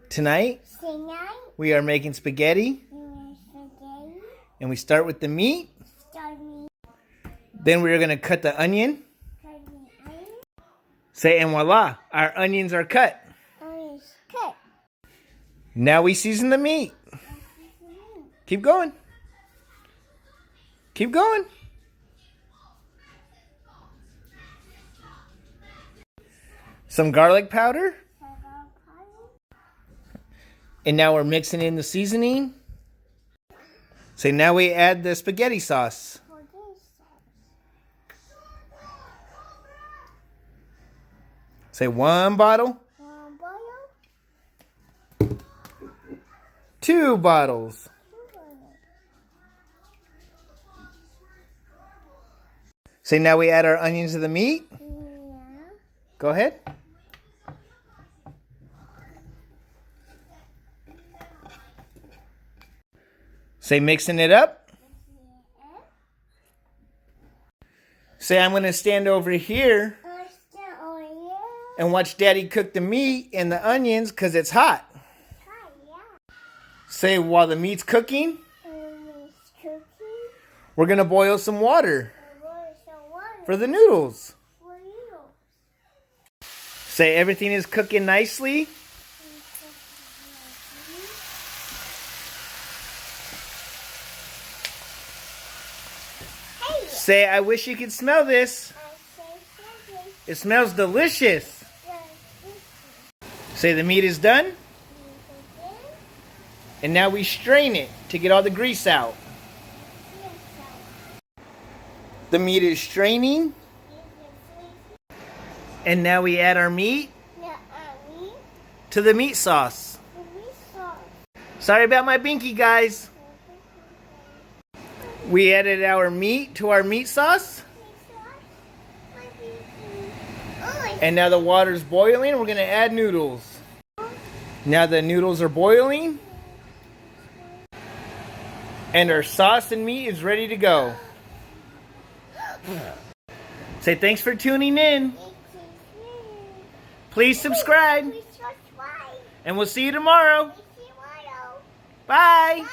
Tonight, we are making spaghetti. And we start with the meat. Then we're going to cut the onion. Say, and voila, our onions are cut. Now we season the meat. Keep going. Keep going. Some garlic powder. And now we're mixing in the seasoning. So now we add the spaghetti sauce. Say 1 bottle. 2 bottles. Say now we add our onions to the meat. Go ahead. Say mixing it up. Say I'm going to stand over here and watch Daddy cook the meat and the onions because it's hot. Say while the meat's cooking, we're going to boil some water for the noodles. Say everything is cooking nicely. Say, I wish you could smell this. It smells delicious. Say the meat is done. And now we strain it to get all the grease out. The meat is straining. And now we add our meat to the meat sauce. Sorry about my binky, guys. We added our meat to our meat sauce. And now the water's boiling. We're going to add noodles. Now the noodles are boiling. And our sauce and meat is ready to go. Say thanks for tuning in. Please subscribe. And we'll see you tomorrow. Bye.